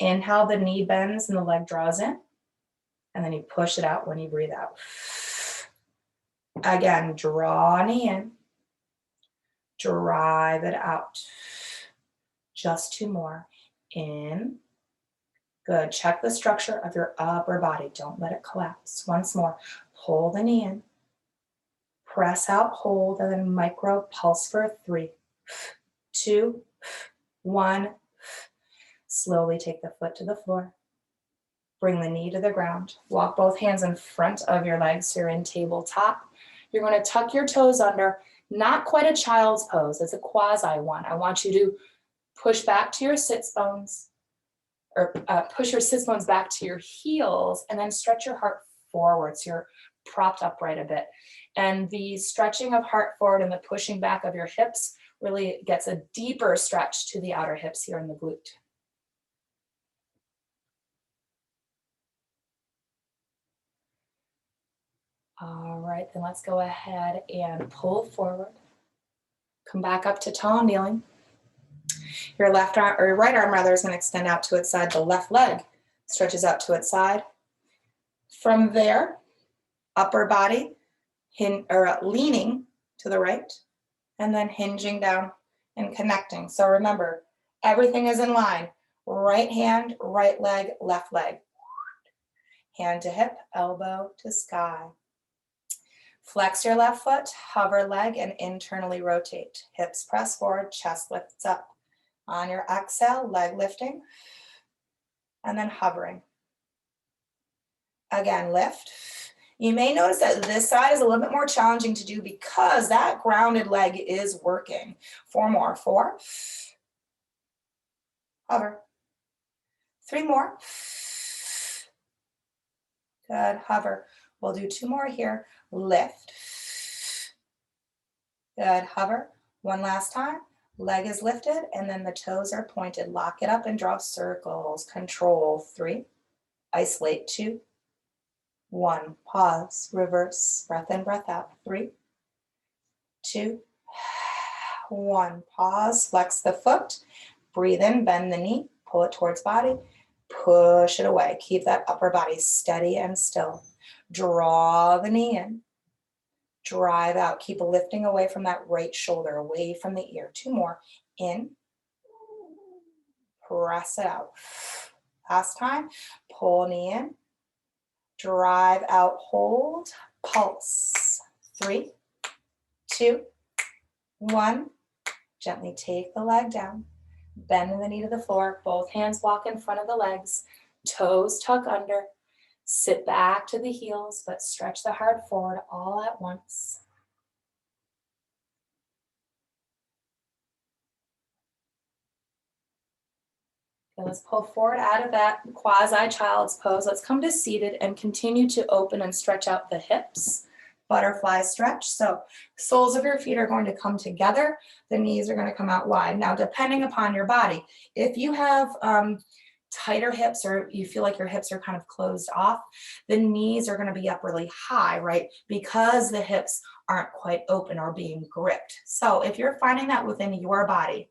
Inhale, the knee bends and the leg draws in. And then you push it out when you breathe out. Again, draw knee in. Drive it out. Just 2 more. In. Good. Check the structure of your upper body. Don't let it collapse. Once more. Pull the knee in. Press out, hold, and then micro pulse for 3, 2, 1. Slowly take the foot to the floor. Bring the knee to the ground. Walk both hands in front of your legs so you're in tabletop. You're going to tuck your toes under. Not quite a child's pose. It's a quasi one. I want you to push back to your sits bones, or push your sits bones back to your heels, and then stretch your heart forward so you're propped upright a bit. And the stretching of heart forward and the pushing back of your hips really gets a deeper stretch to the outer hips here in the glute. All right, then let's go ahead and pull forward. Come back up to tall kneeling. Your left arm, or your right arm rather, is going to extend out to its side. The left leg stretches out to its side. From there, upper body leaning to the right, and then hinging down and connecting. So remember, everything is in line. Right hand, right leg, left leg. Hand to hip, elbow to sky. Flex your left foot, hover leg, and internally rotate. Hips press forward, chest lifts up. On your exhale, leg lifting, and then hovering. Again, lift. You may notice that this side is a little bit more challenging to do because that grounded leg is working. 4 more. 4. Hover. 3 more. Good. Hover. We'll do 2 more here. Lift. Good. Hover. 1 last time. Leg is lifted, and then the toes are pointed. Lock it up and draw circles. Control. 3. Isolate. 2. 1. Pause. Reverse. Breath in, breath out. 3, 2, 1. Pause. Flex the foot. Breathe in. Bend the knee. Pull it towards body. Push it away. Keep that upper body steady and still. Draw the knee in. Drive out. Keep lifting away from that right shoulder, away from the ear. 2 more. In. Press it out. Last time. Pull knee in. Drive out, hold, pulse. 3, 2, 1. Gently take the leg down. Bend the knee to the floor. Both hands walk in front of the legs. Toes tuck under. Sit back to the heels, but stretch the heart forward all at once. Okay, let's pull forward out of that quasi-child's pose. Let's come to seated and continue to open and stretch out the hips. Butterfly stretch. So soles of your feet are going to come together. The knees are going to come out wide. Now, depending upon your body, if you have tighter hips or you feel like your hips are kind of closed off, the knees are going to be up really high, right? Because the hips aren't quite open or being gripped. So if you're finding that within your body,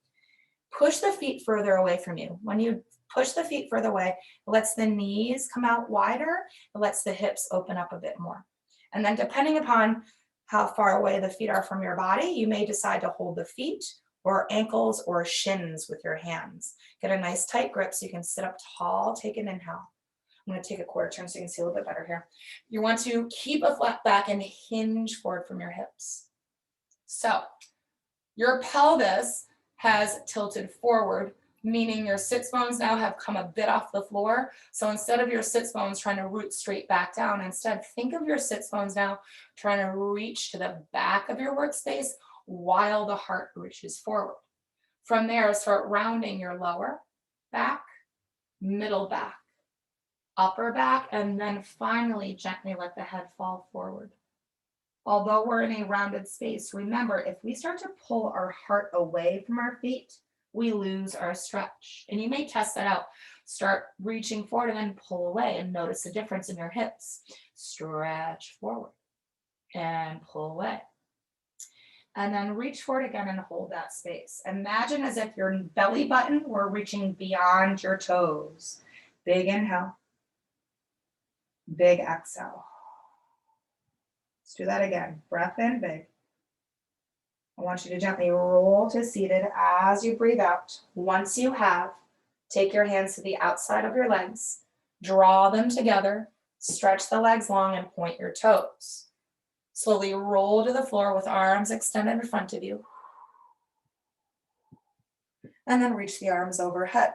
push the feet further away from you. When you push the feet further away, it lets the knees come out wider. It lets the hips open up a bit more. And then depending upon how far away the feet are from your body, you may decide to hold the feet or ankles or shins with your hands. Get a nice tight grip so you can sit up tall. Take an inhale. I'm going to take a quarter turn so you can see a little bit better here. You want to keep a flat back and hinge forward from your hips. So your pelvis has tilted forward, meaning your sits bones now have come a bit off the floor. So instead of your sits bones trying to root straight back down, instead think of your sits bones now trying to reach to the back of your workspace while the heart reaches forward. From there, start rounding your lower back, middle back, upper back, and then finally gently let the head fall forward. Although we're in a rounded space, remember, if we start to pull our heart away from our feet, we lose our stretch. And you may test that out. Start reaching forward and then pull away and notice the difference in your hips. Stretch forward and pull away. And then reach for it again and hold that space. Imagine as if your belly button were reaching beyond your toes. Big inhale. Big exhale. Let's do that again. Breath in, big. I want you to gently roll to seated as you breathe out. Once you have, take your hands to the outside of your legs. Draw them together. Stretch the legs long and point your toes. Slowly roll to the floor with arms extended in front of you. And then reach the arms overhead.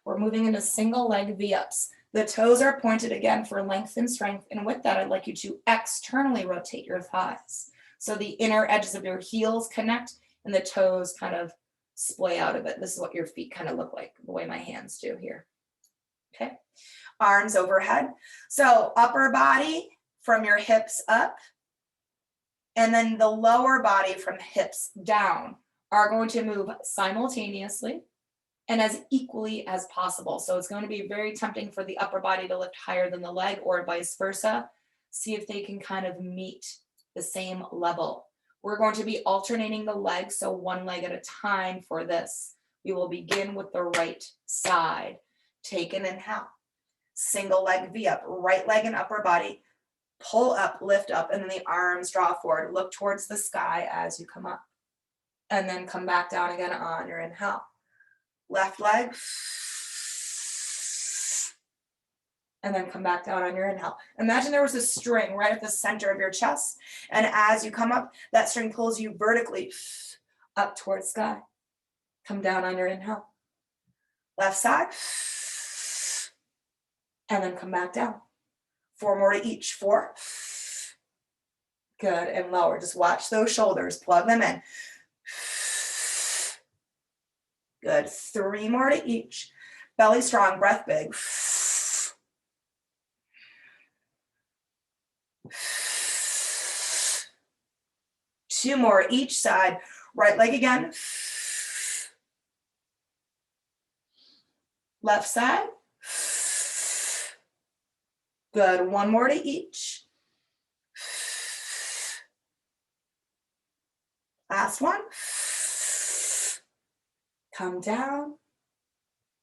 We're moving into single leg V-ups. The toes are pointed again for length and strength. And with that, I'd like you to externally rotate your thighs. So the inner edges of your heels connect and the toes kind of splay out a bit. This is what your feet kind of look like, the way my hands do here. Okay. Arms overhead. So upper body from your hips up. And then the lower body from the hips down are going to move simultaneously and as equally as possible. So it's going to be very tempting for the upper body to lift higher than the leg or vice versa. See if they can kind of meet the same level. We're going to be alternating the legs, so one leg at a time for this. We will begin with the right side. Take an inhale. Single leg V up, right leg and upper body. Pull up, lift up, and then the arms draw forward. Look towards the sky as you come up. And then come back down again on your inhale. Left leg. And then come back down on your inhale. Imagine there was a string right at the center of your chest. And as you come up, that string pulls you vertically up towards sky. Come down on your inhale. Left side. And then come back down. 4 more to each. 4. Good. And lower. Just watch those shoulders. Plug them in. Good. 3 more to each. Belly strong. Breath big. 2 more each side. Right leg again. Left side. Good. 1 more to each. Last one. Come down.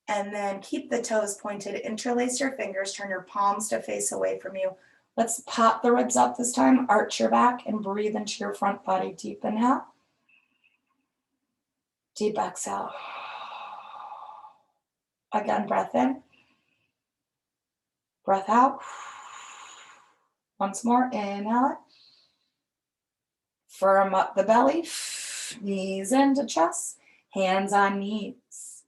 And then keep the toes pointed. Interlace your fingers. Turn your palms to face away from you. Let's pop the ribs up this time. Arch your back and breathe into your front body. Deep inhale. Deep exhale. Again, breath in. Breath out. Once more, inhale it. Firm up the belly. Knees into chest. Hands on knees.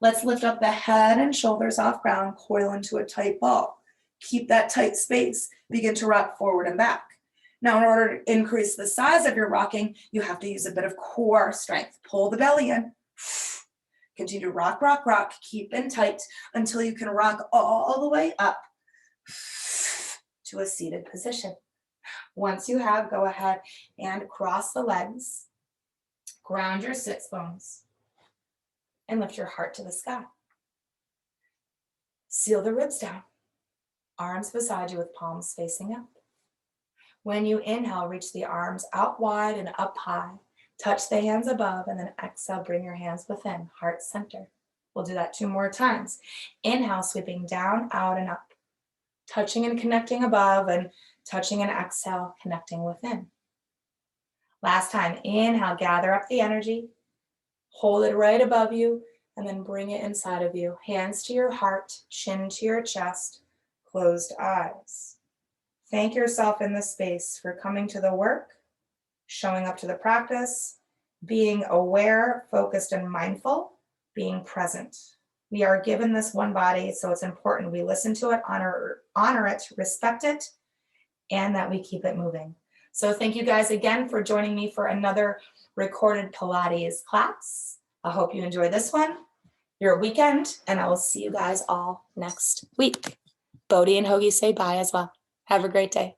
Let's lift up the head and shoulders off ground. Coil into a tight ball. Keep that tight space. Begin to rock forward and back. Now, in order to increase the size of your rocking, you have to use a bit of core strength. Pull the belly in. Continue to rock, rock, rock. Keep in tight until you can rock all the way up to a seated position. Once you have, go ahead and cross the legs. Ground your sits bones. And lift your heart to the sky. Seal the ribs down. Arms beside you with palms facing up. When you inhale, reach the arms out wide and up high. Touch the hands above and then exhale, bring your hands within, heart center. We'll do that 2 more times. Inhale, sweeping down, out and up. Touching and connecting above and touching and exhale, connecting within. Last time, inhale, gather up the energy. Hold it right above you and then bring it inside of you. Hands to your heart, chin to your chest. Closed eyes. Thank yourself in this space for coming to the work, showing up to the practice, being aware, focused, and mindful, being present. We are given this one body, so it's important we listen to it, honor it, respect it, and that we keep it moving. So thank you guys again for joining me for another recorded Pilates class. I hope you enjoy this one, your weekend, and I will see you guys all next week. Bodhi and Hoagie say bye as well. Have a great day.